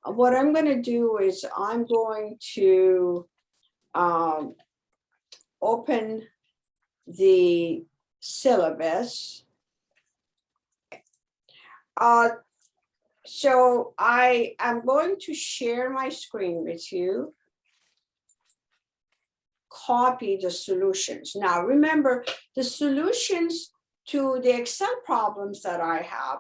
what I'm going to do is I'm going to open the syllabus. So I am going to share my screen with you. Copy the solutions. Now, remember, the solutions to the Excel problems that I have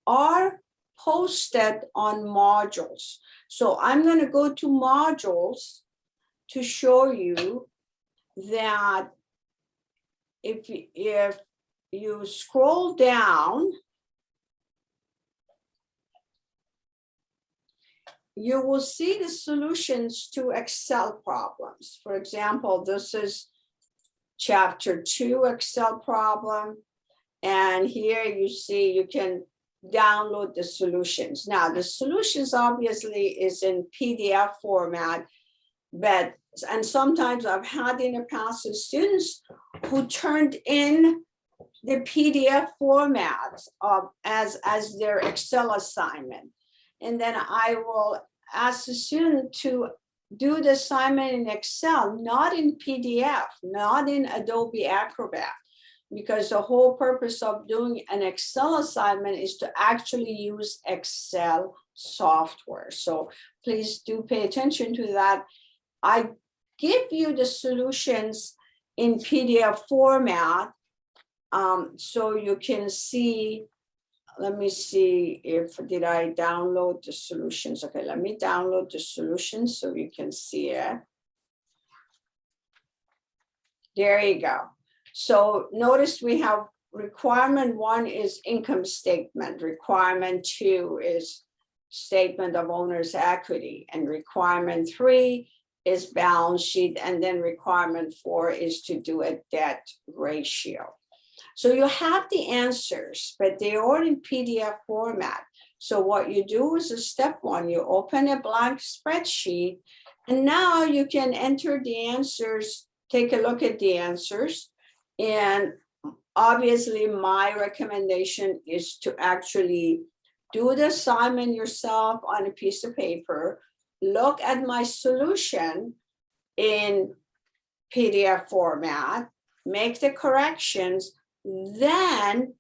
are posted on modules. So I'm going to go to modules to show you that if you scroll down, you will see the solutions to Excel problems. For example, this is chapter 2 Excel problem. And here you see you can download the solutions. Now, the solutions obviously is in PDF format, but and sometimes I've had in the past students who turned in the PDF format as their Excel assignment. And then I will ask the student to do the assignment in Excel, not in PDF, not in Adobe Acrobat, because the whole purpose of doing an Excel assignment is to actually use Excel software. So please do pay attention to that. I give you the solutions in PDF format so you can see. Let me see if did I download the solutions. Okay, let me download the solutions so you can see it. There you go. So notice we have requirement 1 is income statement. Requirement 2 is statement of owner's equity. And requirement 3 is balance sheet. And then requirement 4 is to do a debt ratio. So you have the answers, but they are in PDF format. So what you do is step 1, you open a blank spreadsheet, and now you can enter the answers, take a look at the answers. And obviously my recommendation is to actually do the assignment yourself on a piece of paper, look at my solution in PDF format, make the corrections, then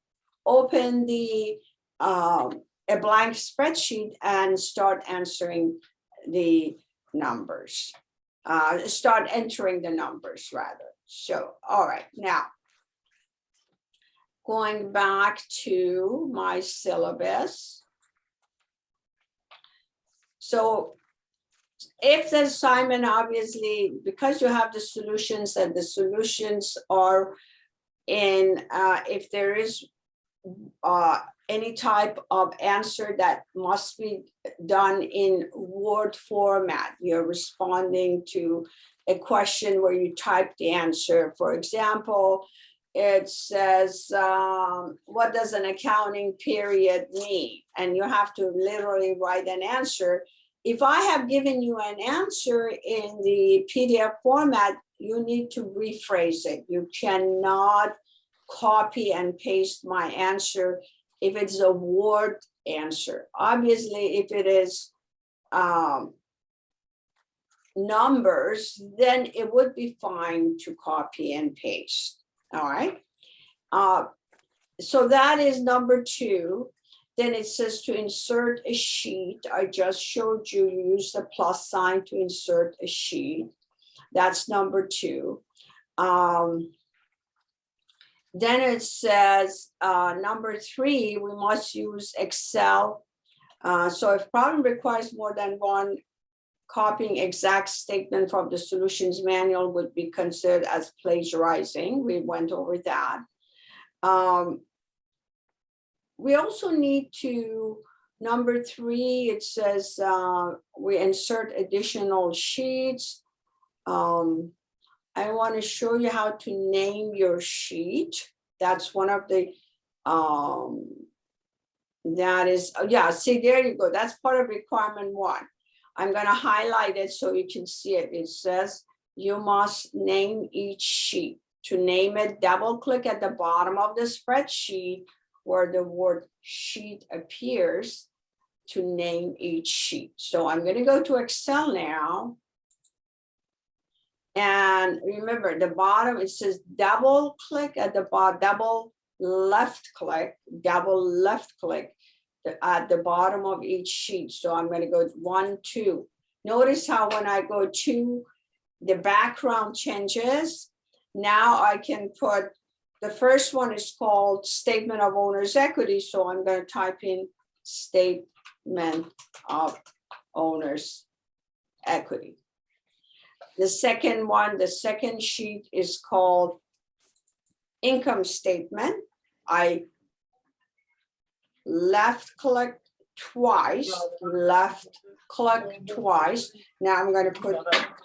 open the a blank spreadsheet and start answering the numbers, start entering the numbers rather. So, all right, now going back to my syllabus. So if the assignment, obviously, because you have the solutions and the solutions are in, if there is any type of answer that must be done in Word format, you're responding to a question where you type the answer. For example, it says, what does an accounting period mean? And you have to literally write an answer. If I have given you an answer in the PDF format, you need to rephrase it. You cannot copy and paste my answer if it's a Word answer. Obviously, if it is numbers, then it would be fine to copy and paste. All right. So that is number 2. Then it says to insert a sheet. I just showed you, you use the plus sign to insert a sheet. That's number 2. Then it says number 3, we must use Excel. So if problem requires more than one, copying exact statement from the solutions manual would be considered as plagiarizing. We went over that. We also need to, number 3, it says we insert additional sheets. I want to show you how to name your sheet. That's one of the, that is, yeah, see, there you go. That's part of requirement 1. I'm going to highlight it so you can see it. It says you must name each sheet. To name it, double click at the bottom of the spreadsheet where the word sheet appears to name each sheet. So I'm going to go to Excel now. And remember, the bottom, it says double click at the bottom, double left click at the bottom of each sheet. So I'm going to go 1, 2. Notice how when I go to the background changes, now I can put, the first one is called Statement of Owner's Equity. So I'm going to type in Statement of Owner's Equity. The second one, the second sheet is called Income Statement. I left click twice. Now I'm going to put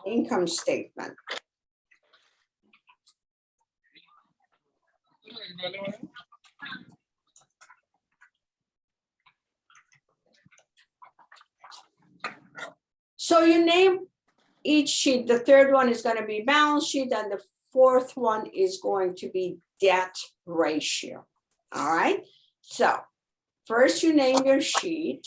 Income Statement. So you name each sheet. The third one is going to be balance sheet, and the fourth one is going to be debt ratio. All right. So first you name your sheet.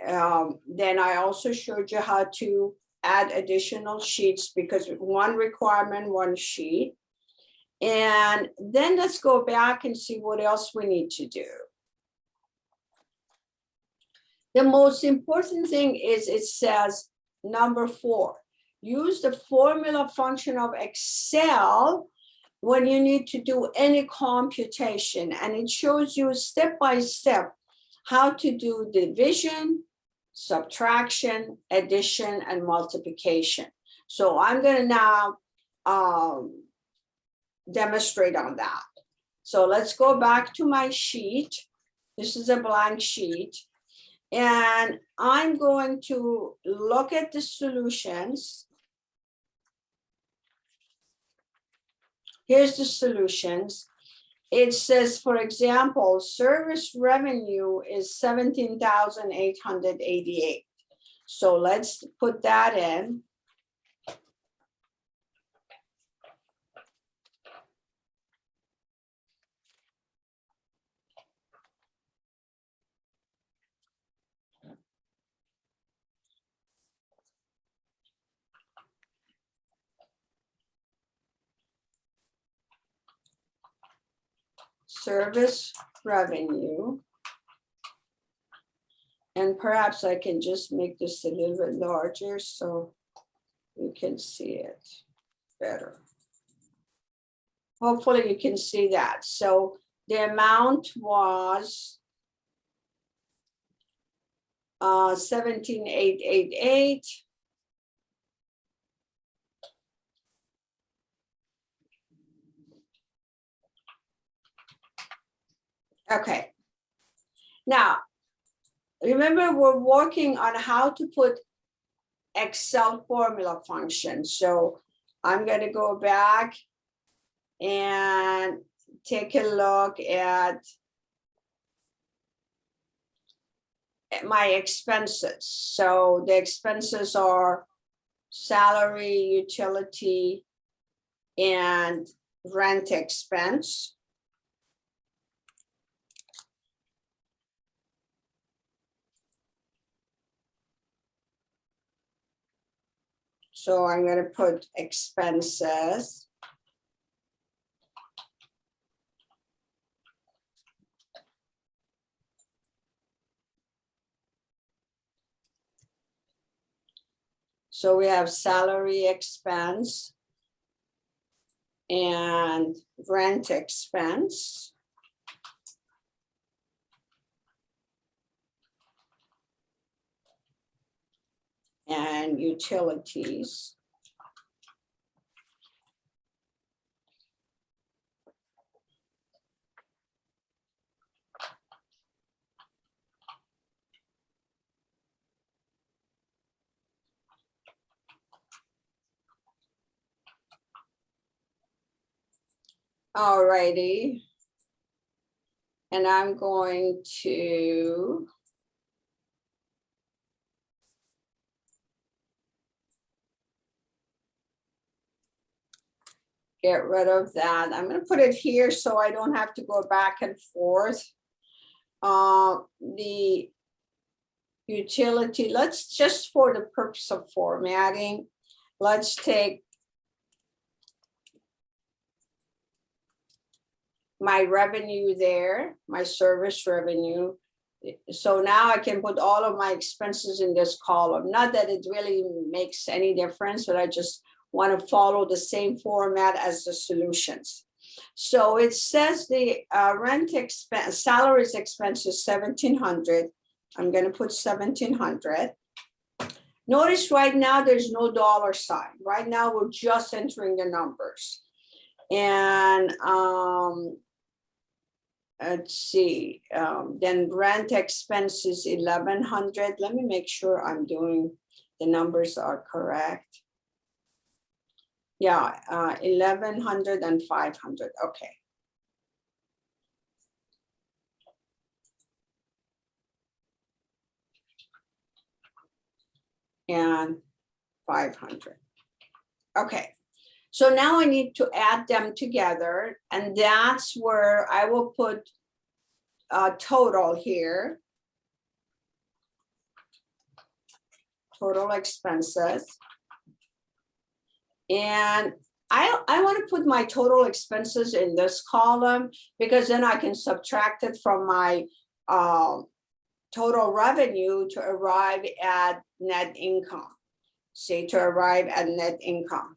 Then I also showed you how to add additional sheets, because one requirement, one sheet. And then let's go back and see what else we need to do. The most important thing is it says number 4, use the formula function of Excel when you need to do any computation. And it shows you step by step how to do division, subtraction, addition, and multiplication. So I'm going to now demonstrate on that. So let's go back to my sheet. This is a blank sheet. And I'm going to look at the solutions. Here's the solutions. It says, for example, service revenue is 17,888. So let's put that in. Service revenue. And perhaps I can just make this a little bit larger so you can see it better. Hopefully you can see that. So the amount was 17,888. Okay. Now, remember, we're working on how to put Excel formula functions. So I'm going to go back and take a look at my expenses. So the expenses are salary, utility, and rent expense. So I'm going to put expenses. So we have salary expense and rent expense. And utilities. All righty. And I'm going to get rid of that. I'm going to put it here so I don't have to go back and forth. The utility. Let's just for the purpose of formatting, let's take my revenue there, my service revenue. So now I can put all of my expenses in this column. Not that it really makes any difference, but I just want to follow the same format as the solutions. So it says the rent expense, salaries expense is 1,700. I'm going to put 1,700. Notice right now there's no dollar sign. Right now we're just entering the numbers. And let's see, then rent expense is 1,100. Let me make sure I'm doing, the numbers are correct. Yeah, 1,100 and 500, okay. And 500, okay. So now I need to add them together, and that's where I will put a total here. Total expenses. And I want to put my total expenses in this column because then I can subtract it from my total revenue to arrive at net income. See, to arrive at net income.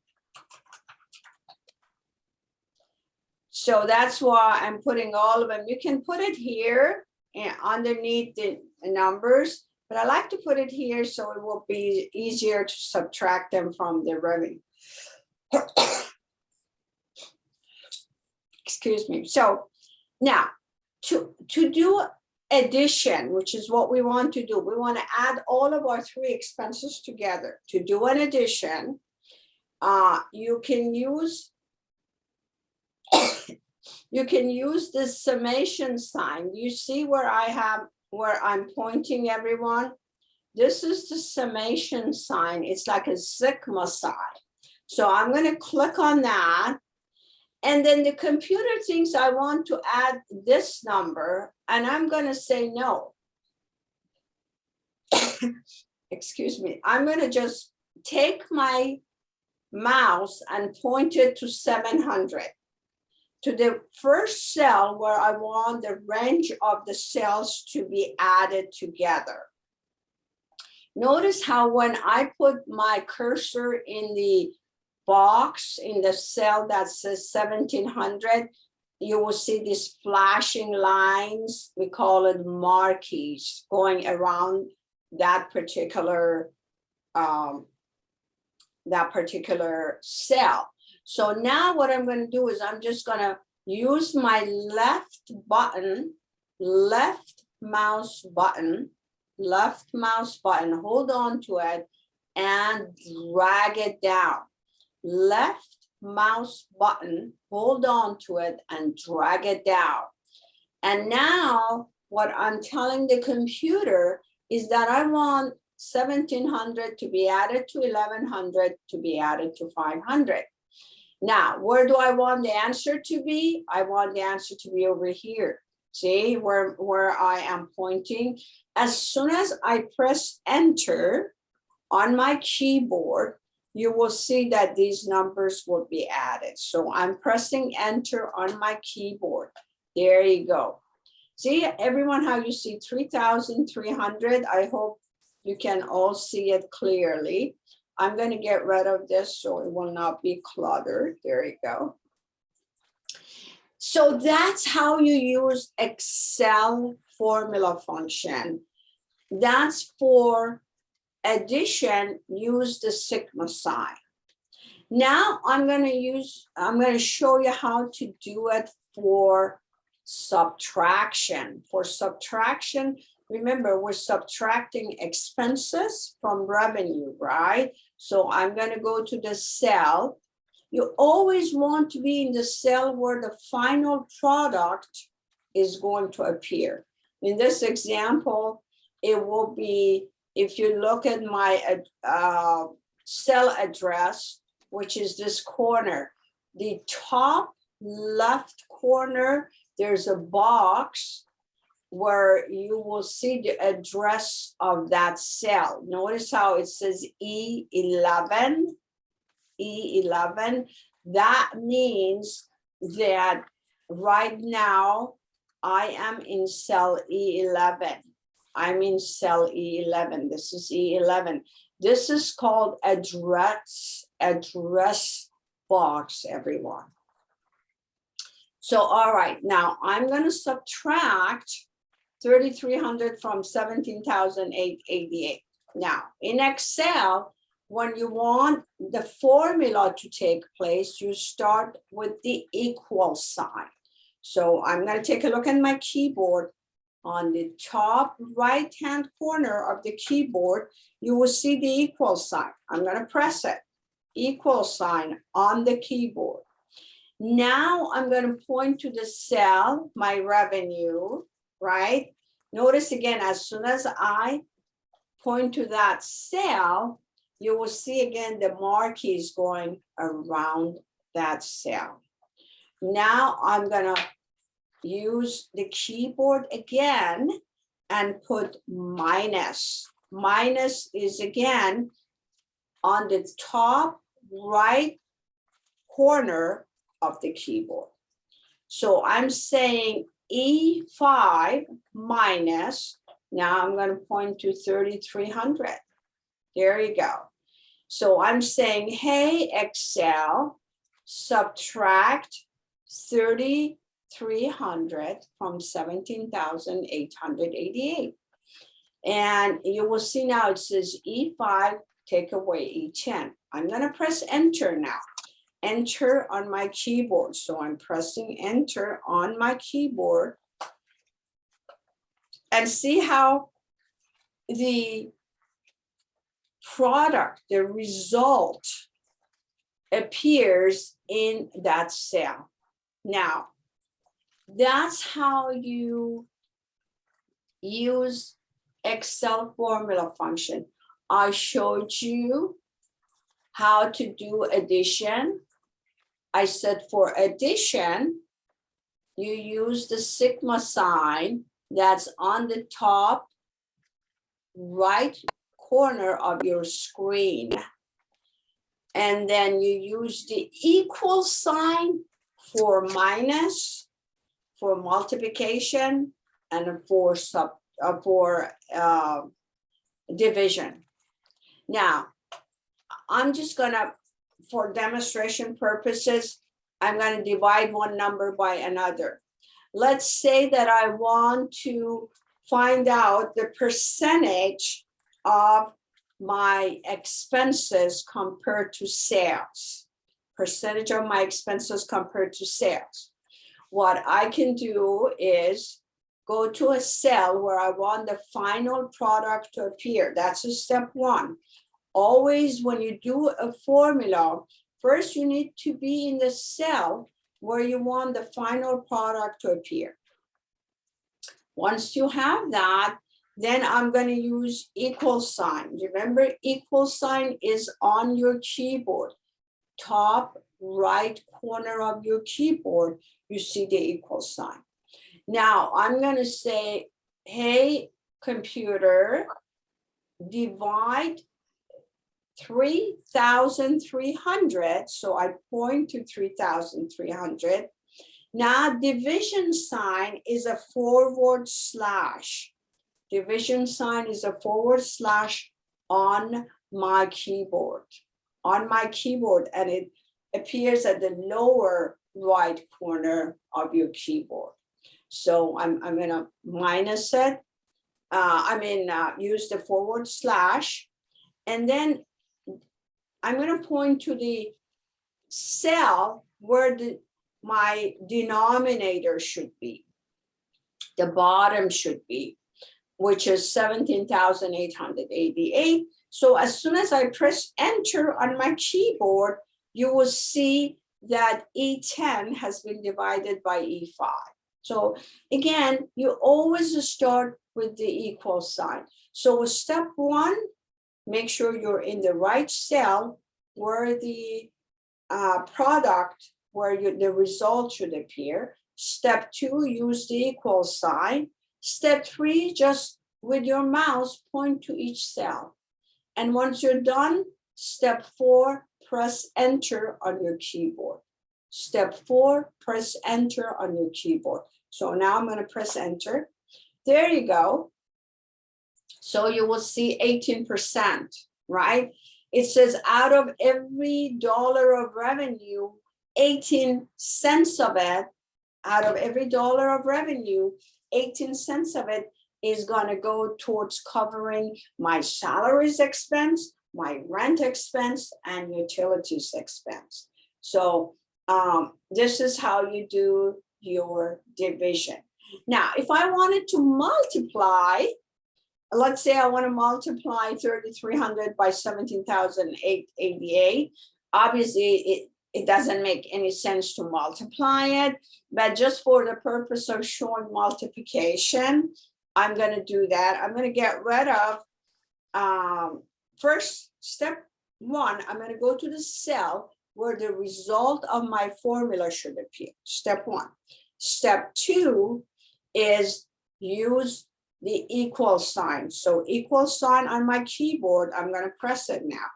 So that's why I'm putting all of them. You can put it here and underneath the numbers, but I like to put it here so it will be easier to subtract them from the revenue. Excuse me. So now to do addition, which is what we want to do, we want to add all of our three expenses together. To do an addition, you can use this summation sign. You see where I'm pointing everyone? This is the summation sign. It's like a sigma sign. So I'm going to click on that. And then the computer thinks I want to add this number, and I'm going to say no. Excuse me. I'm going to just take my mouse and point it to 700. To the first cell where I want the range of the cells to be added together. Notice how when I put my cursor in the box, in the cell that says 1,700, you will see these flashing lines. We call it marquees going around that particular cell. So now what I'm going to do is I'm just going to use my left mouse button, hold on to it and drag it down. Left mouse button, hold on to it and drag it down. And now what I'm telling the computer is that I want 1,700 to be added to 1,100 to be added to 500. Now, where do I want the answer to be? I want the answer to be over here. See where I am pointing? As soon as I press enter on my keyboard, you will see that these numbers will be added. So I'm pressing enter on my keyboard. There you go. See everyone how you see 3,300? I hope you can all see it clearly. I'm going to get rid of this so it will not be cluttered. There you go. So that's how you use Excel formula function. That's for addition, use the sigma sign. Now I'm going to show you how to do it for subtraction. For subtraction, remember we're subtracting expenses from revenue, right? So I'm going to go to the cell. You always want to be in the cell where the final product is going to appear. In this example, it will be, if you look at my cell address, which is this corner, the top left corner, there's a box where you will see the address of that cell. Notice how it says E11, E11. That means that right now I am in cell E11. I'm in cell E11. This is E11. This is called address box, everyone. So, all right, now I'm going to subtract 3,300 from 17,888. Now, in Excel, when you want the formula to take place, you start with the equal sign. So I'm going to take a look at my keyboard. On the top right-hand corner of the keyboard, you will see the equal sign. I'm going to press it, equal sign on the keyboard. Now I'm going to point to the cell, my revenue, right? Notice again, as soon as I point to that cell, you will see again the marquees going around that cell. Now I'm going to use the keyboard again and put minus. Minus is again on the top right corner of the keyboard. So I'm saying E5 minus, now I'm going to point to 3,300. There you go. So I'm saying, hey, Excel, subtract 3,300 from 17,888. And you will see now it says E5, take away E10. I'm going to press enter now. Enter on my keyboard. So I'm pressing enter on my keyboard. And see how the product, the result appears in that cell. Now, that's how you use Excel formula function. I showed you how to do addition. I said for addition, you use the sigma sign that's on the top right corner of your screen. And then you use the equal sign for minus, for multiplication, and for division. Now, I'm just gonna, for demonstration purposes, I'm gonna divide one number by another. Let's say that I want to find out the percentage of my expenses compared to sales. Percentage of my expenses compared to sales. What I can do is go to a cell where I want the final product to appear. That's a step one. Always when you do a formula, first you need to be in the cell where you want the final product to appear. Once you have that, then I'm going to use equal sign. Remember, equal sign is on your keyboard. Top right corner of your keyboard, you see the equal sign. Now I'm going to say, hey, computer, divide 3,300. So I point to 3,300. Now division sign is a forward slash. Division sign is a forward slash on my keyboard. On my keyboard, and it appears at the lower right corner of your keyboard. So I'm going to minus it. Use the forward slash. And then I'm going to point to the cell where my denominator should be. The bottom should be, which is 17,888. So as soon as I press enter on my keyboard, you will see that E10 has been divided by E5. So again, you always start with the equal sign. So step one, make sure you're in the right cell where the product, where the result should appear. Step two, use the equal sign. Step 3, just with your mouse, point to each cell. And once you're done, step 4, press enter on your keyboard. Step 4, press enter on your keyboard. So now I'm going to press enter. There you go. So you will see 18%, right? It says out of every dollar of revenue, 18 cents of it, out of every dollar of revenue, 18 cents of it is going to go towards covering my salaries expense, my rent expense, and utilities expense. So this is how you do your division. Now, if I wanted to multiply, let's say I want to multiply 3,300 by 17,888. Obviously, it doesn't make any sense to multiply it, but just for the purpose of showing multiplication, I'm going to do that. I'm going to get rid of, first, step 1, I'm going to go to the cell where the result of my formula should appear. Step 1. Step 2 is use the equal sign. So equal sign on my keyboard, I'm going to press it now.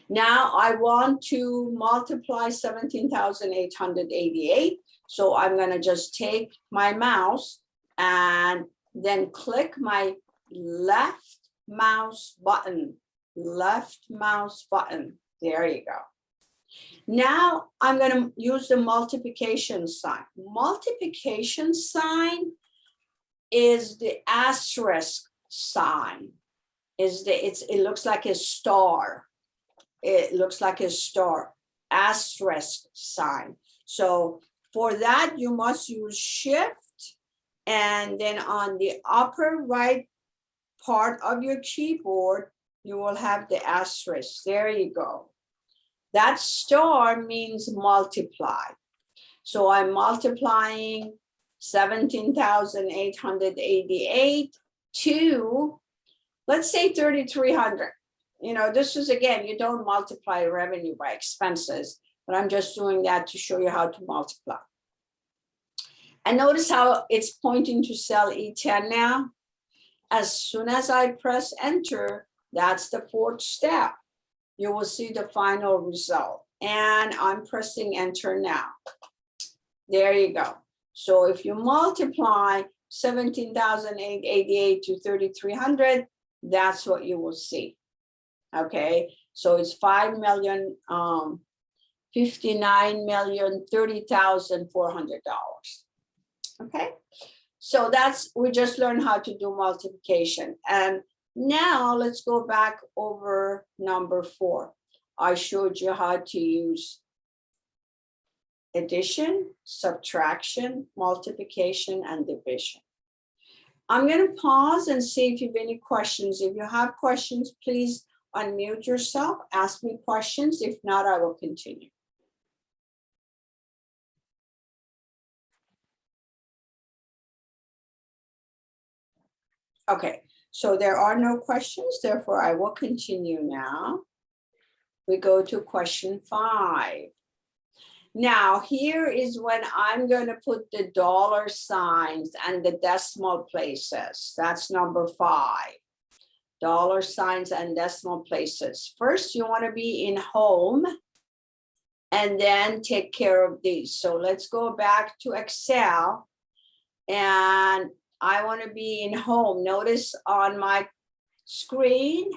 Now I want to multiply 17,888. So I'm going to just take my mouse and then click my left mouse button. There you go. Now I'm going to use the multiplication sign. Multiplication sign is the asterisk sign. It looks like a star. It looks like a star, asterisk sign. So for that, you must use Shift, and then on the upper right part of your keyboard, you will have the asterisk. There you go. That star means multiply. So I'm multiplying 17,888 to, let's say 3,300. You know, this is, again, you don't multiply revenue by expenses, but I'm just doing that to show you how to multiply. And notice how it's pointing to cell E10 now. As soon as I press enter, that's the 4th step. You will see the final result. And I'm pressing enter now. There you go. So if you multiply 17,888 to 3,300, that's what you will see. Okay, so it's $5,059,030,400. Okay, so we just learned how to do multiplication. And now let's go back over number 4. I showed you how to use addition, subtraction, multiplication, and division. I'm going to pause and see if you have any questions. If you have questions, please unmute yourself, ask me questions. If not, I will continue. Okay, so there are no questions, therefore I will continue now. We go to question 5. Now, here is when I'm going to put the dollar signs and the decimal places. That's number 5. Dollar signs and decimal places. First, you want to be in home and then take care of these. So let's go back to Excel, and I want to be in home. Notice on my screen,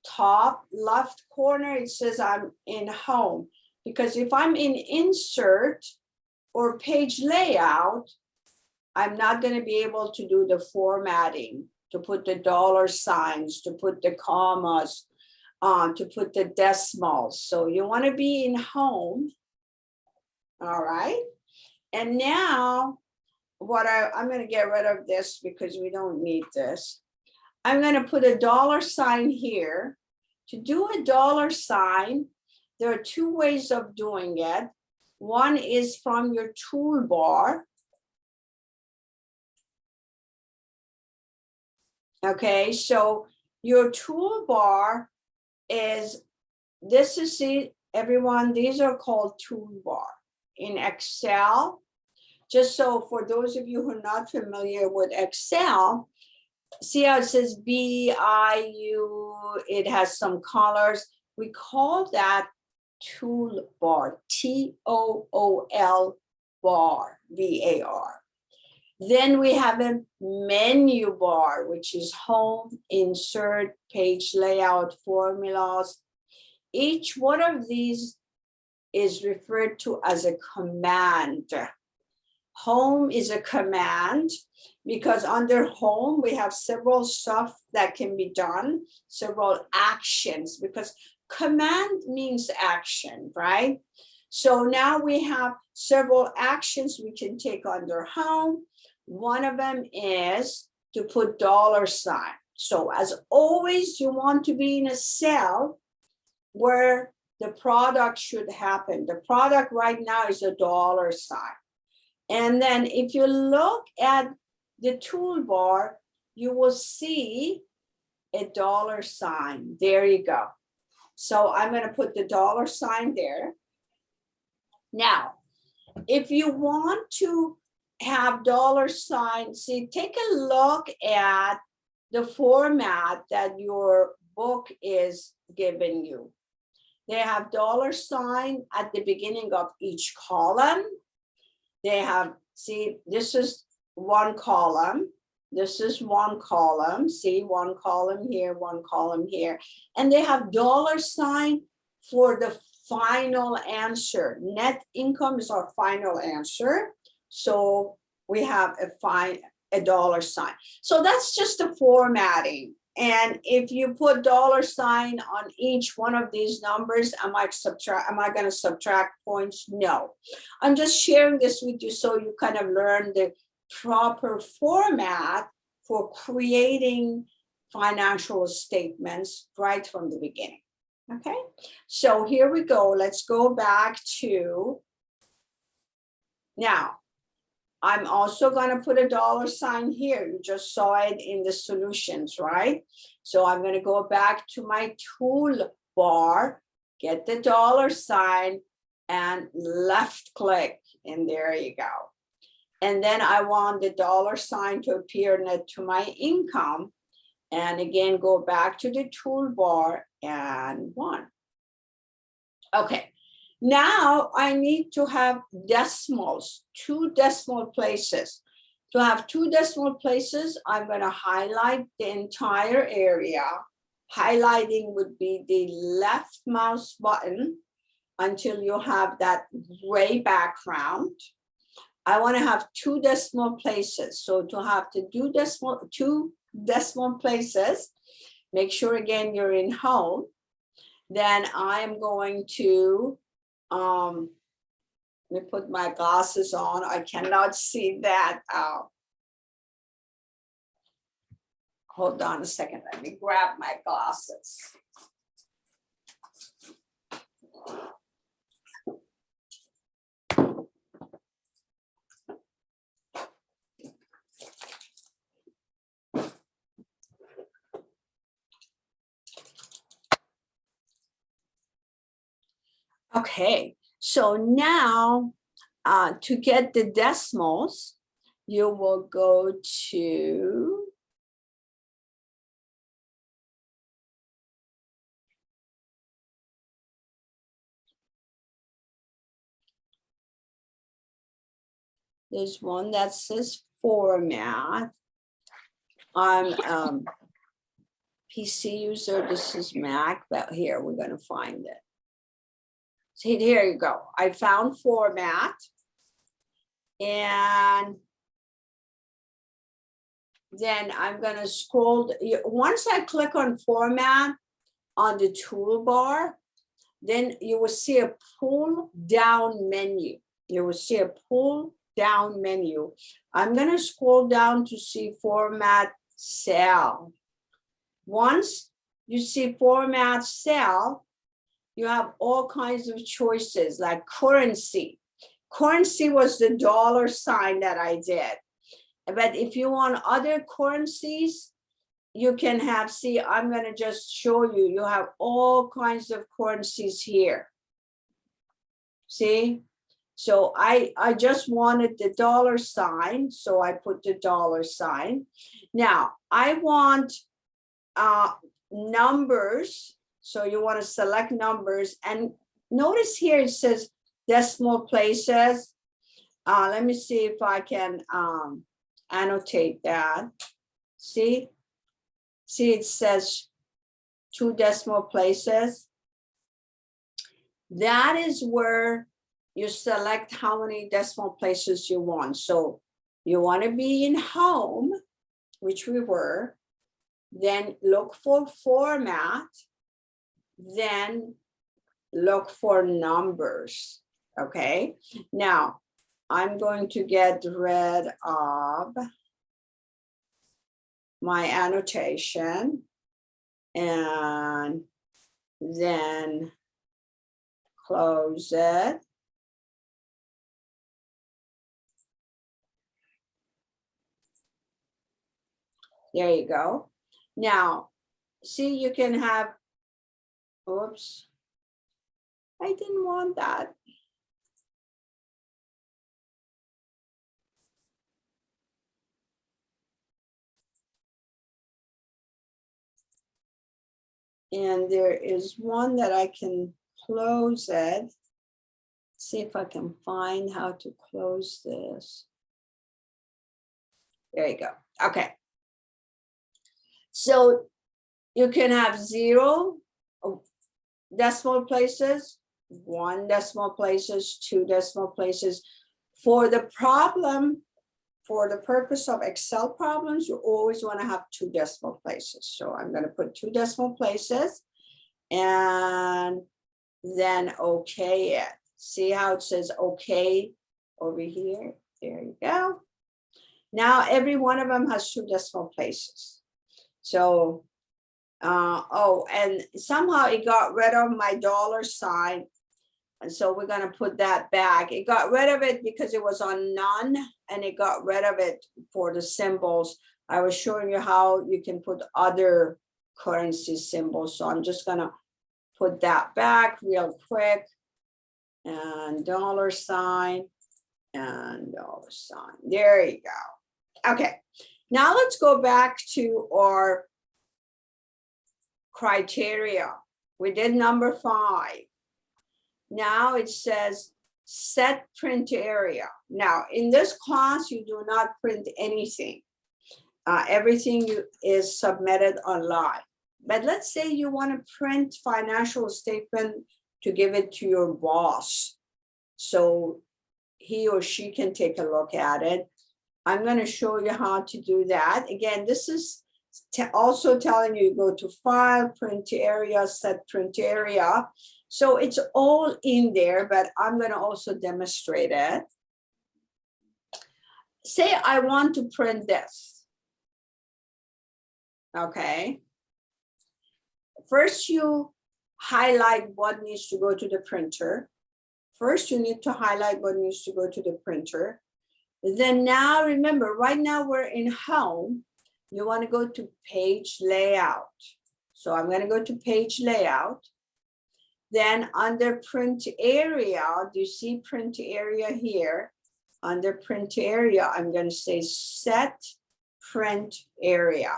top left corner, it says I'm in home. Because if I'm in insert or page layout, I'm not going to be able to do the formatting, to put the dollar signs, to put the commas, to put the decimals. So you want to be in home. All right. And now I'm going to get rid of this because we don't need this. I'm going to put a dollar sign here. To do a dollar sign, there are 2 ways of doing it. One is from your toolbar. Okay, so your toolbar is, see, everyone, these are called toolbar in Excel. just so for those of you who are not familiar with Excel, see how it says BIU, it has some colors. We call that toolbar, TOOL bar, VAR. Then we have a menu bar, which is home, insert, page layout, formulas. Each one of these is referred to as a command. Home is a command because under home, we have several stuff that can be done, several actions, because command means action, right? So now we have several actions we can take under home. One of them is to put $sign. So as always, you want to be in a cell where the product should happen. The product right now is a $sign. And then if you look at the toolbar, you will see a $sign. There you go. So I'm going to put the $sign there. Now, if you want to have $sign, see, take a look at the format that your book is giving you. They have $sign at the beginning of each column. They have, see, this is one column. This is one column. See, one column here, one column here. And they have $sign for the final answer. Net income is our final answer. So we have a $sign. So that's just the formatting. And if you put $sign on each one of these numbers, am I going to subtract points? No. I'm just sharing this with you so you kind of learn the proper format for creating financial statements right from the beginning. Okay, so here we go. Let's go back to, now, I'm also going to put a $sign here. You just saw it in the solutions, right? So I'm going to go back to my toolbar, get the $sign, and left click, and there you go. And then I want the $sign to appear next to my income. And again, go back to the toolbar and 1. Okay. Now I need to have decimals, 2 decimal places. To have 2 decimal places, I'm going to highlight the entire area. Highlighting would be the left mouse button until you have that gray background. I want to have 2 decimal places. So to have to do 2 decimal places, make sure again you're in home. Then I'm going to let me put my glasses on. I cannot see that. Hold on a second. Let me grab my glasses. Okay, so now to get the decimals, you will go to there's one that says format. I'm PC user, this is Mac, but here we're going to find it. See, here you go. I found format. And then I'm going to scroll. Once I click on format on the toolbar, then you will see a pull down menu. You will see a pull down menu. I'm going to scroll down to see format cell. Once you see format cell, you have all kinds of choices like currency. Currency was the $sign that I did. But if you want other currencies, you can have, see, I'm going to just show you, you have all kinds of currencies here. See, So I just wanted the dollar sign, so I put the dollar sign. Now I want numbers, so you want to select numbers, and notice here it says decimal places. Let me see if I can annotate that. See it says 2 decimal places. That is where you select how many decimal places you want. So you want to be in home, which we were, then look for format, then look for numbers. Okay, now I'm going to get rid of my annotation and then close it. There you go. Now, see, you can have, oops, I didn't want that. And there is one that I can close it. See if I can find how to close this. There you go. Okay. So you can have 0 decimal places, 1 decimal places, 2 decimal places. For the problem, for the purpose of Excel problems, you always want to have 2 decimal places. So I'm going to put 2 decimal places and then okay it. See how it says okay over here? There you go. Now every one of them has 2 decimal places. So, oh, and somehow it got rid of my dollar sign. And so we're going to put that back. It got rid of it because it was on none, and it got rid of it for the symbols. I was showing you how you can put other currency symbols. So I'm just going to put that back real quick, and dollar sign and dollar sign. There you go. Okay, now let's go back to our criteria. We did number 5. Now it says set print area. Now in this class, you do not print anything. Everything is submitted online. But let's say you want to print financial statement to give it to your boss, so he or she can take a look at it. I'm going to show you how to do that. Again, this is also telling you go to File, Print Area, Set Print Area. So it's all in there, but I'm going to also demonstrate it. Say I want to print this. Okay. First, you highlight what needs to go to the printer. First, you need to highlight what needs to go to the printer. Then now, remember, right now we're in home. You want to go to page layout. So I'm going to go to page layout. Then under print area, do you see print area here? Under print area, I'm going to say set print area.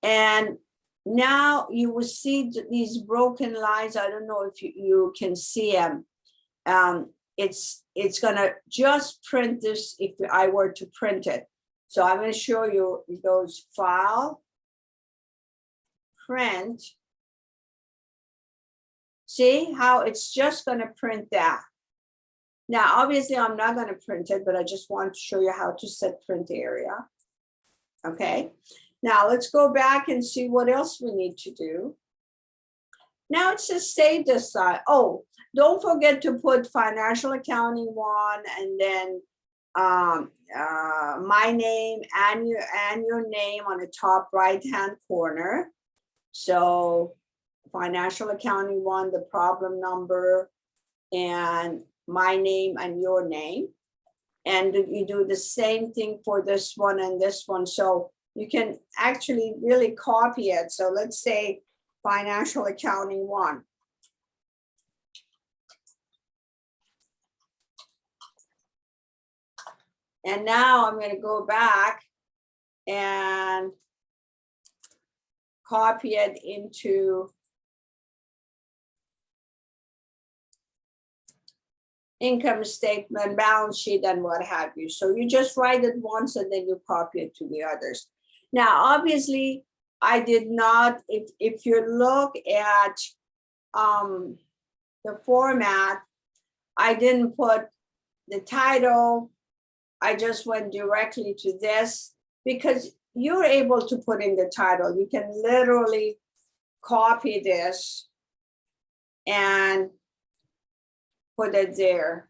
And now you will see these broken lines. I don't know if you can see them. It's going to just print this if I were to print it. So I'm going to show you. It goes File, Print. See how it's just going to print that. Now, obviously, I'm not going to print it, but I just want to show you how to set print area. Okay. Now, let's go back and see what else we need to do. Now, it says save this side. Oh, don't forget to put financial accounting 1, and then my name and your name on the top right-hand corner. So financial accounting 1, the problem number, and my name and your name. And you do the same thing for this one and this one. So you can actually really copy it. So let's say financial accounting 1. And now I'm going to go back and copy it into income statement, balance sheet, and what have you. So you just write it once and then you copy it to the others. Now, obviously, I did not, if you look at the format, I didn't put the title. I just went directly to this because you're able to put in the title. You can literally copy this and put it there.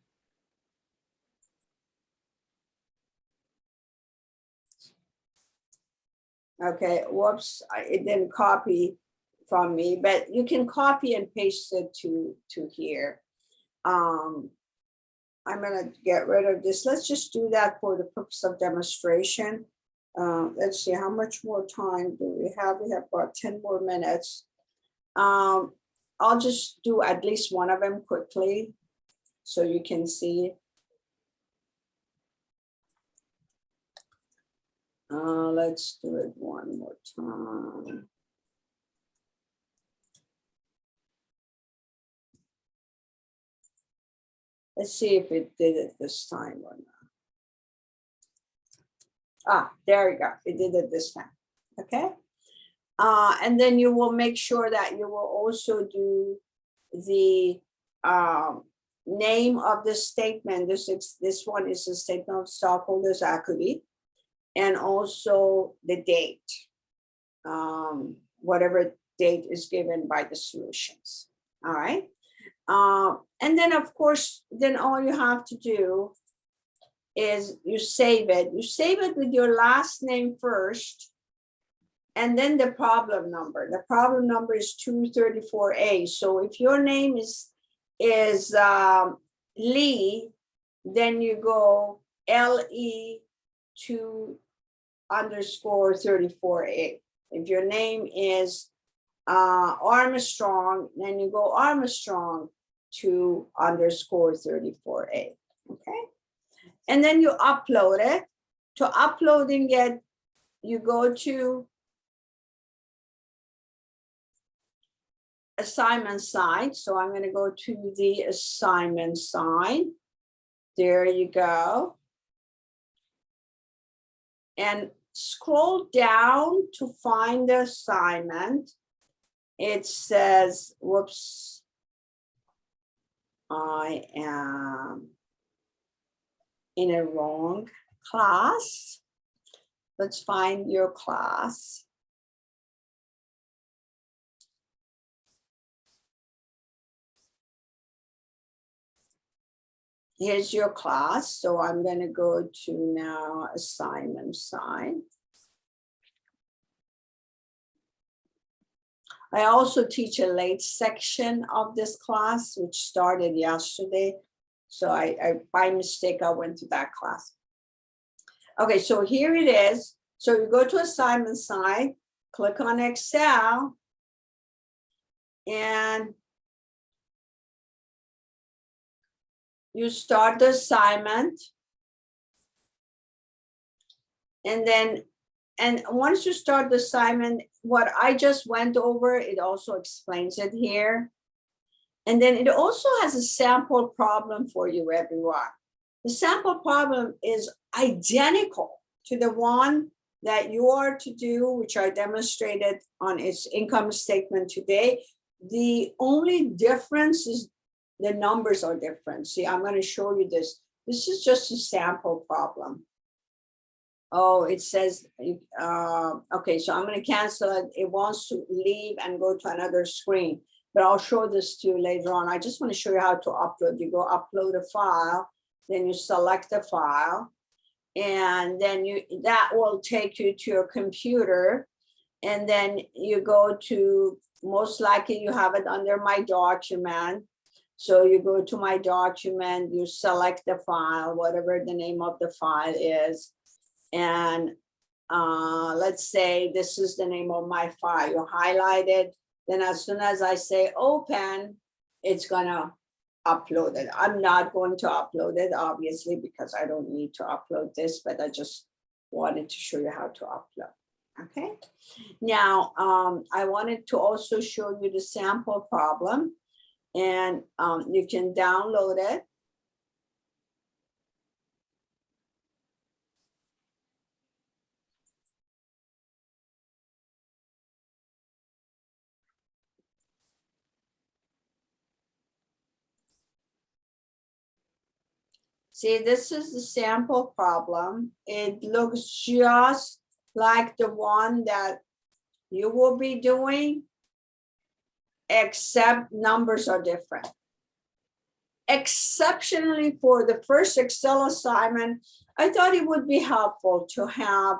Okay, whoops, it didn't copy from me, but you can copy and paste it to here. I'm gonna get rid of this. Let's just do that for the purpose of demonstration. Let's see, how much more time do we have? We have about 10 more minutes. I'll just do at least one of them quickly so you can see. Let's do it one more time. Let's see if it did it this time or not. Ah, there you go. It did it this time. Okay. And then you will make sure that you will also do the name of the statement. This one is a statement of stockholders' equity, and also the date, whatever date is given by the solutions. All right. And then, of course, then all you have to do is you save it. You save it with your last name first, and then the problem number. The problem number is 234A. So if your name is Lee, then you go LE2_34A. If your name is Armstrong, then you go Armstrong 2_34A. Okay. And then you upload it. To uploading it, you go to assignment side. So I'm going to go to the assignment side. There you go. And scroll down to find the assignment. It says, whoops, I am in a wrong class. Let's find your class. Here's your class. So I'm going to go to now assignment side. I also teach a late section of this class, which started yesterday. So I by mistake, I went to that class. Okay, so here it is. So you go to assignment side, click on Excel, and you start the assignment. And then, and once you start the assignment, what I just went over, it also explains it here. And then it also has a sample problem for you, everyone. The sample problem is identical to the one that you are to do, which I demonstrated on its income statement today. The only difference is the numbers are different. See, I'm going to show you this. This is just a sample problem. Oh, it says, okay, so I'm going to cancel it. It wants to leave and go to another screen, but I'll show this to you later on. I just want to show you how to upload. You go upload a file, then you select the file, and then that will take you to your computer. And then you go to, most likely you have it under my document. So you go to my document, you select the file, whatever the name of the file is. And let's say this is the name of my file. You highlight it. Then as soon as I say open, it's gonna upload it. I'm not going to upload it, obviously, because I don't need to upload this, but I just wanted to show you how to upload. Okay, now I wanted to also show you the sample problem, and you can download it. See, this is the sample problem. It looks just like the one that you will be doing, except numbers are different. Exceptionally, for the first Excel assignment, I thought it would be helpful to have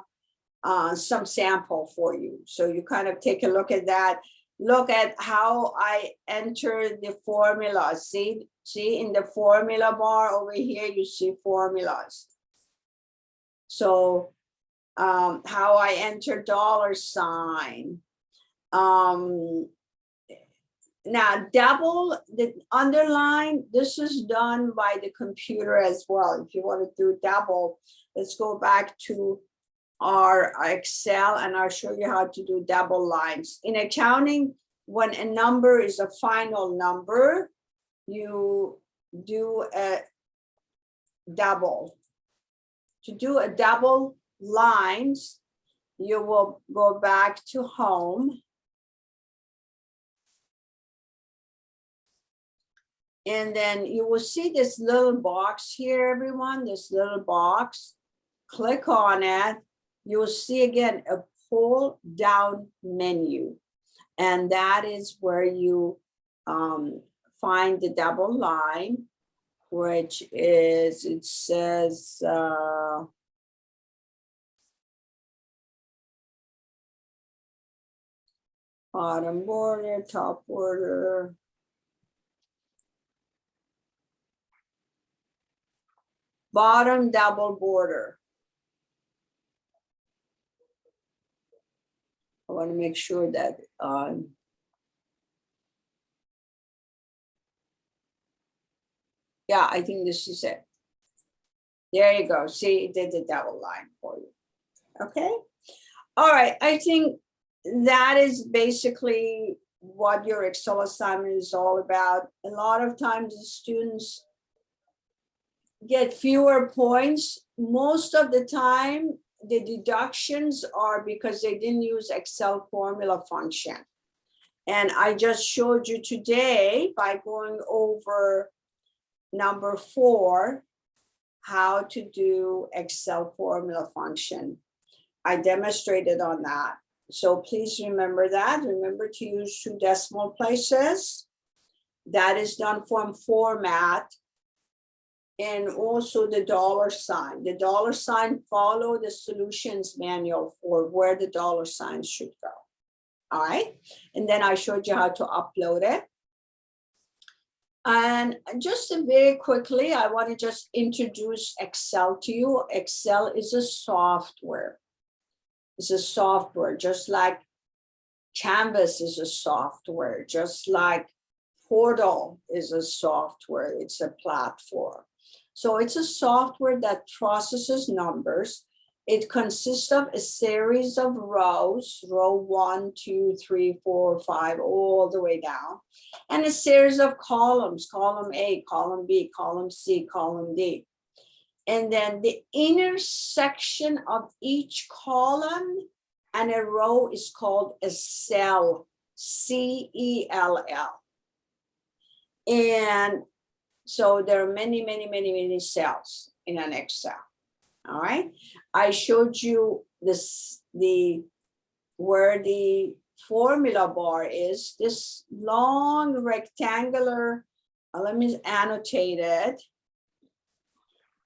some sample for you. So you kind of take a look at that. Look at how I enter the formula. See in the formula bar over here, you see formulas. So how I enter $sign. Now double the underline, this is done by the computer as well. If you want to do double, let's go back to our Excel and I'll show you how to do double lines. In accounting, when a number is a final number, you do a double. To do a double lines, you will go back to home. And then you will see this little box here, everyone, this little box. Click on it. You'll see again a pull down menu. And that is where you find the double line, which is, it says, bottom border, top border. Bottom double border. I want to make sure that yeah, I think this is it. There you go. See, it did the double line for you. Okay. All right. I think that is basically what your Excel assignment is all about. A lot of times the students get fewer points. Most of the time, the deductions are because they didn't use Excel formula function. And I just showed you today by going over number 4, how to do Excel formula function. I demonstrated on that. So please remember that. Remember to use 2 decimal places. That is done from format. And also the $sign. The $sign follow the solutions manual for where the $sign should go. All right. And then I showed you how to upload it. And just very quickly, I want to just introduce Excel to you. Excel is a software. It's a software, just like Canvas is a software, just like Portal is a software. It's a platform. So it's a software that processes numbers. It consists of a series of rows, row 1, 2, 3, 4, 5, all the way down, and a series of columns, column A, column B, column C, column D. And then the intersection of each column and a row is called a cell, C-E-L-L. And so there are many cells in an Excel. All right. I showed you this, where the formula bar is, this long rectangular, let me annotate it.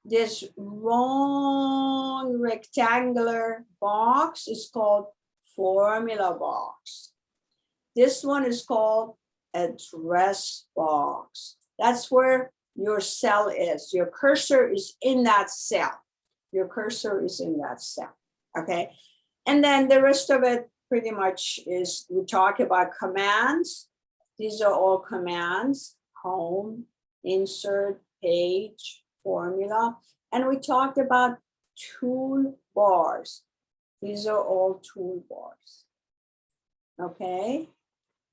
This long rectangular box is called formula box. This one is called address box. That's where your cell is. Your cursor is in that cell. Your cursor is in that cell. Okay. And then the rest of it pretty much is, we talk about commands. These are all commands: home, insert page formula, and we talked about toolbars. These are all toolbars. Okay,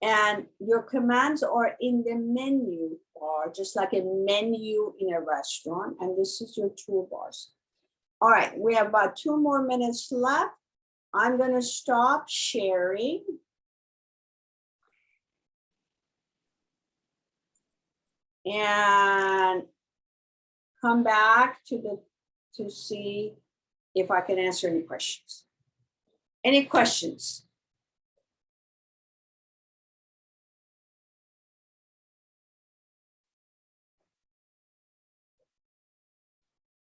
and your commands are in the menu bar, just like a menu in a restaurant, and this is your toolbars. All right, we have about 2 more minutes left. I'm going to stop sharing. And come back to see if I can answer any questions. Any questions?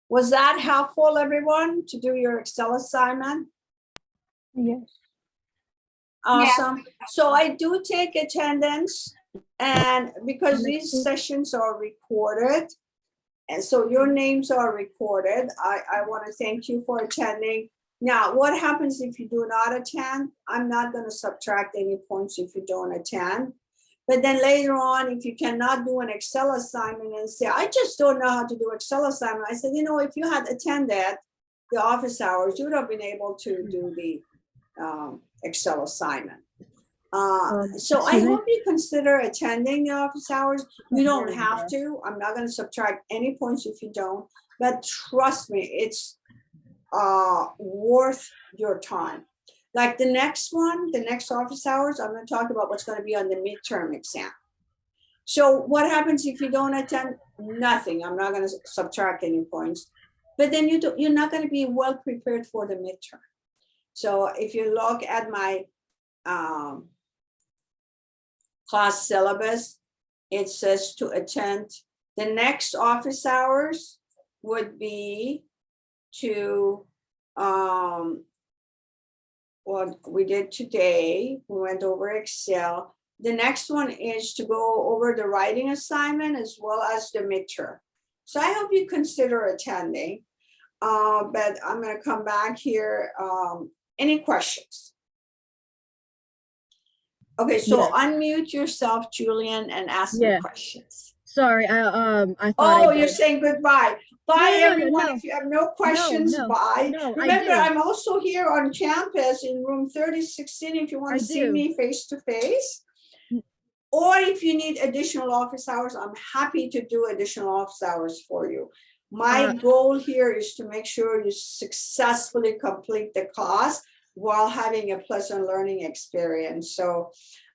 Was that helpful, everyone, to do your Excel assignment? Yes. Awesome. Yeah. So I do take attendance, and because these sessions are recorded, and so your names are recorded, I want to thank you for attending. Now, what happens if you do not attend? I'm not going to subtract any points if you don't attend. But then later on, if you cannot do an Excel assignment and say, I just don't know how to do Excel assignment, I said, you know, if you had attended the office hours, you would have been able to do the Excel assignment. So I hope you consider attending the office hours. You don't have to. I'm not going to subtract any points if you don't. But trust me, it's worth your time. Like the next one, the next office hours, I'm going to talk about what's going to be on the midterm exam. So what happens if you don't attend? Nothing. I'm not going to subtract any points. But then you're not going to be well prepared for the midterm. So if you look at my class syllabus, it says to attend. The next office hours would be to what we did today. We went over Excel. The next one is to go over the writing assignment as well as the midterm. So I hope you consider attending, but I'm going to come back here. Any questions? Okay, so yes. Unmute yourself, Julian, and ask me questions. Sorry, I thought. Oh, you're saying goodbye. Bye, everyone. No. If you have no questions, bye. No, remember, I'm also here on campus in room 3016 if you want to see me face to face. Or if you need additional office hours, I'm happy to do additional office hours for you. My goal here is to make sure you successfully complete the class while having a pleasant learning experience. So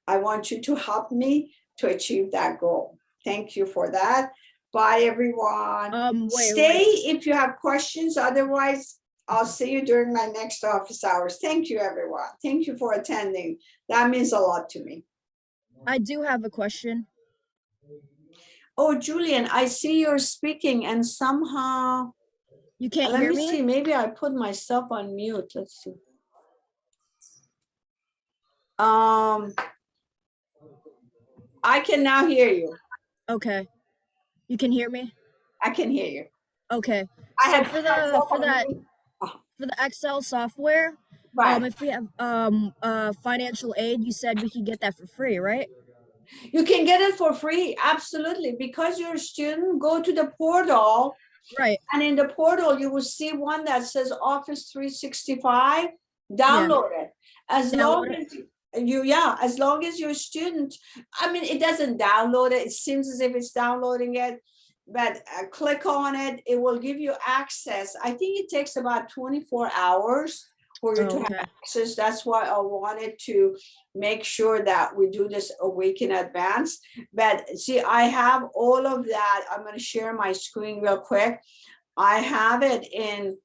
I want you to help me to achieve that goal. Thank you for that. Bye, everyone. Stay if you have questions. Otherwise, I'll see you during my next office hours. Thank you, everyone. Thank you for attending. That means a lot to me. I do have a question. Oh, Julian, I see you're speaking and somehow you can't hear me. Let me see. Maybe I put myself on mute. Let's see. I can now hear you. Okay. You can hear me? I can hear you. Okay. So for the Excel software, right. If we have financial aid, you said we could get that for free, right? You can get it for free, absolutely. Because you're a student, go to the portal. Right. And in the portal, you will see one that says Office 365. Download it. As long as you're a student, I mean, it doesn't download it. It seems as if it's downloading it, but click on it. It will give you access. I think it takes about 24 hours for you to have access. That's why I wanted to make sure that we do this a week in advance. But see, I have all of that. I'm going to share my screen real quick. I have it in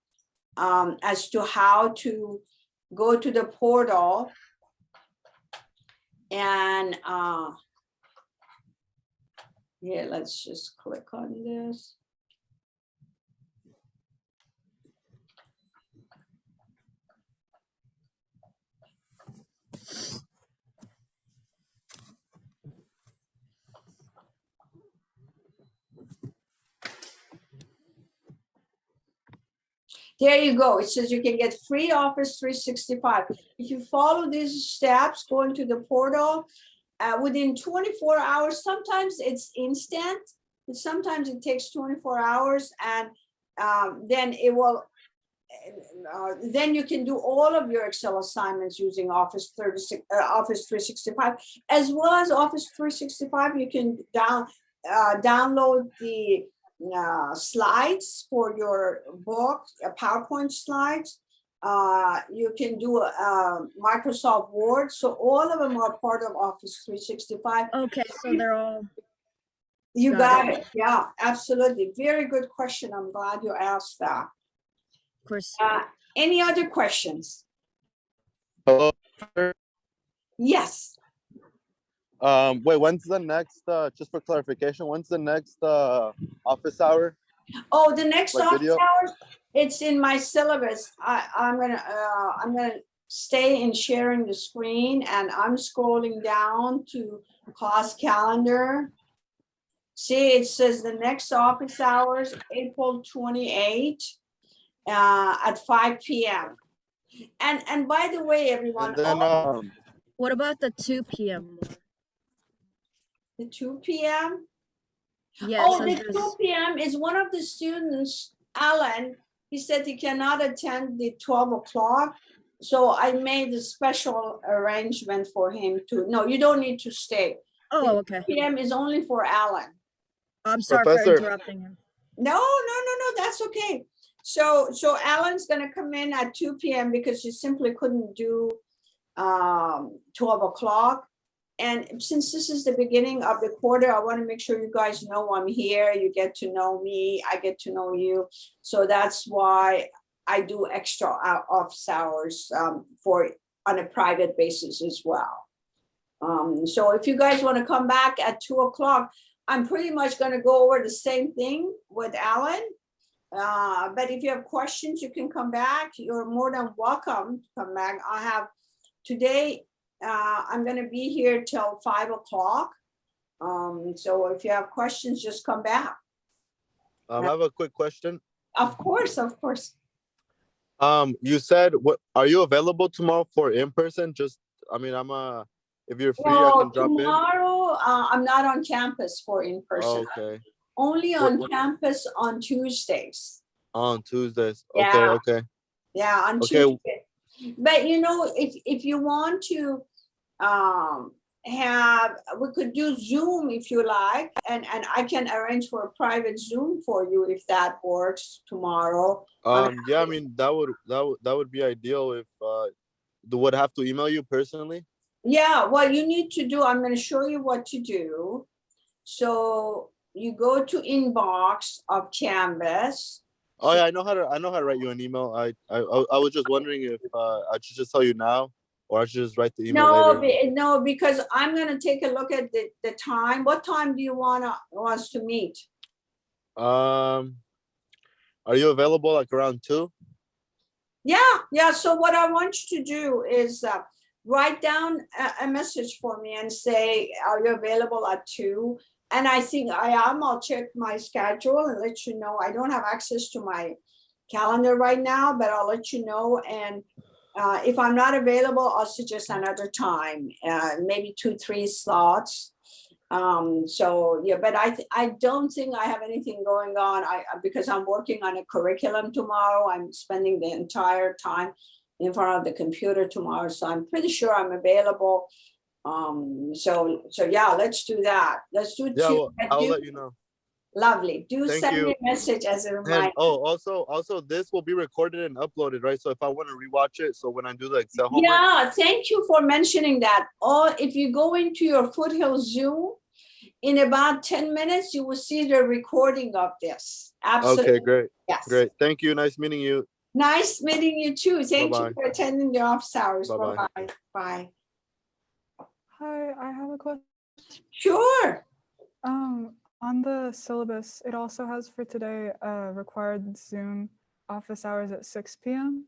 as to how to go to the portal and yeah, let's just click on this. There you go. It says you can get free Office 365. If you follow these steps, going to the portal, within 24 hours, sometimes it's instant, but sometimes it takes 24 hours, and then it will. Then you can do all of your Excel assignments using Office 365, as well as Office 365. You can download the slides for your book, PowerPoint slides. You can do Microsoft Word. So all of them are part of Office 365. Okay, so they're all. You got it. Yeah, absolutely. Very good question. I'm glad you asked that. Of course. Any other questions? Hello. Yes. Wait, when's the next, just for clarification, when's the next office hour? Oh, the next Like office video? hours, it's in my syllabus. I'm gonna stay in sharing the screen, and I'm scrolling down to class calendar. See, it says the next office hours, April 28th at 5 p.m. And by the way, everyone, And then, what about the 2 p.m.? the 2 p.m. Yeah. Oh, the 2 p.m. is one of the students, Alan. He said he cannot attend the 12 o'clock. So I made a special arrangement for him to. No, you don't need to stay. Oh, okay. 2 p.m. is only for Alan. I'm sorry for interrupting him. No, that's okay. So Alan's gonna come in at 2 p.m. because she simply couldn't do 12 o'clock. And since this is the beginning of the quarter, I want to make sure you guys know I'm here. You get to know me, I get to know you. So that's why I do extra office hours on a private basis as well. So if you guys want to come back at 2 o'clock, I'm pretty much going to go over the same thing with Alan. But if you have questions, you can come back. You're more than welcome to come back. I have today, I'm going to be here till 5 o'clock. So if you have questions, just come back. I have a quick question. Of course. You said, what are you available tomorrow for in person? Just, I mean, if you're free, I can drop in. Tomorrow, I'm not on campus for in person. Okay. Only on campus on Tuesdays. On Tuesdays. Yeah. Okay. Yeah, on Tuesday. But you know, if you want to we could do Zoom if you like, and I can arrange for a private Zoom for you if that works tomorrow. Yeah, I mean that would be ideal if would I have to email you personally? Yeah, what you need to do, I'm going to show you what to do. So you go to inbox of Canvas. Oh yeah, I know how to write you an email. I was just wondering if I should just tell you now, or I should just write the email later. No, because I'm going to take a look at the time. What time do you want us to meet? Are you available like around 2? Yeah. So what I want you to do is write down a message for me and say, are you available at 2? And I think I am. I'll check my schedule and let you know. I don't have access to my calendar right now, but I'll let you know. And if I'm not available, I'll suggest another time, maybe 2-3 slots. So yeah, but I don't think I have anything going on. Because I'm working on a curriculum tomorrow. I'm spending the entire time in front of the computer tomorrow, so I'm pretty sure I'm available. So yeah, let's do that. Let's do 2. Yeah, I'll let you know. Lovely. Send me a message as a reminder. And also this will be recorded and uploaded, right? So if I want to rewatch it, so when I do the Excel homework. Yeah, thank you for mentioning that. Or if you go into your Foothill Zoom, in about 10 minutes, you will see the recording of this. Absolutely. Okay, great. Yes. Great. Thank you. Nice meeting you. Nice meeting you too. Thank Bye-bye. you for attending the office hours. Bye-bye. Bye-bye. Bye. Hi, I have a question. Sure. On the syllabus, it also has for today required Zoom office hours at 6 p.m.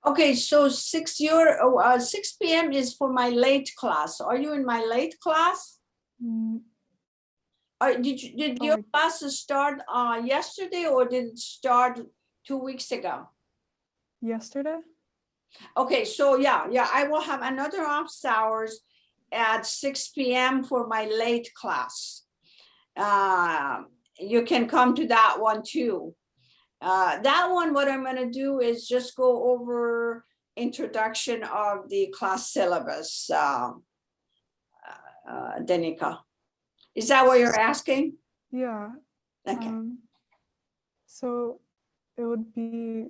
Okay, so 6 p.m. is for my late class. Are you in my late class? Did your classes start yesterday, or did it start 2 weeks ago? Yesterday. Okay, so yeah, I will have another office hours at 6 p.m. for my late class. you can come to that one too. That one, what I'm gonna do is just go over introduction of the class syllabus, Danica. Is that what you're asking? Yeah. Okay. So it would be,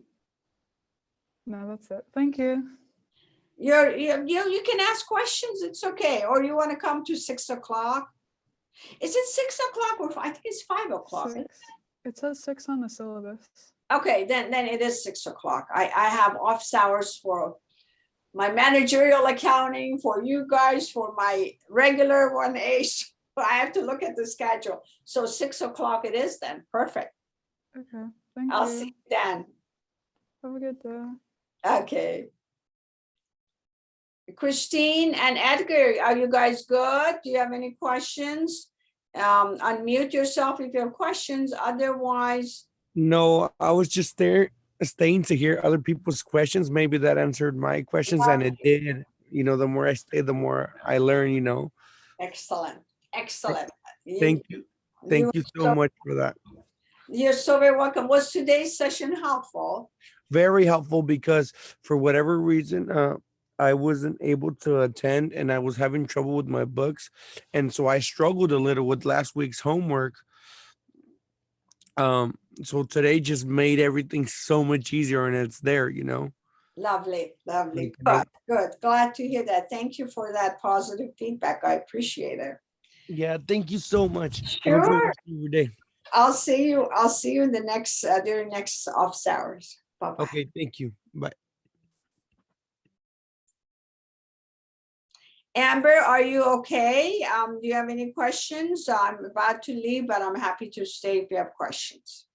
no, that's it. Thank you. You can ask questions, it's okay, or you want to come to 6 o'clock? Is it 6 o'clock or I think it's 5 o'clock? 6. It says 6 on the syllabus. Okay, then it is 6 o'clock. I have office hours for my managerial accounting, for you guys, for my regular 1A. But I have to look at the schedule. So 6 o'clock it is then. Perfect. Okay, thank I'll you. see you then. Have a good day. Okay. Christine and Edgar, are you guys good? Do you have any questions? Unmute yourself if you have questions. Otherwise, No, I was just there staying to hear other people's questions. Maybe that answered my questions, and it did. You know, the more I stay, the more I learn, you know. excellent. Excellent. Thank you. Thank you so much for that. You're so very welcome. Was today's session helpful? Very helpful because for whatever reason, I wasn't able to attend and I was having trouble with my books. And so I struggled a little with last week's homework. So today just made everything so much easier and it's there, you know. Lovely, lovely. Like, Good, good. Glad to hear that. Thank you for that positive feedback. I appreciate it. yeah, thank you so much. Have a Sure. great rest of your day. I'll see you in the next during next office hours. Bye-bye. Okay, thank you. Bye. Amber, are you okay? Do you have any questions? I'm about to leave, but I'm happy to stay if you have questions.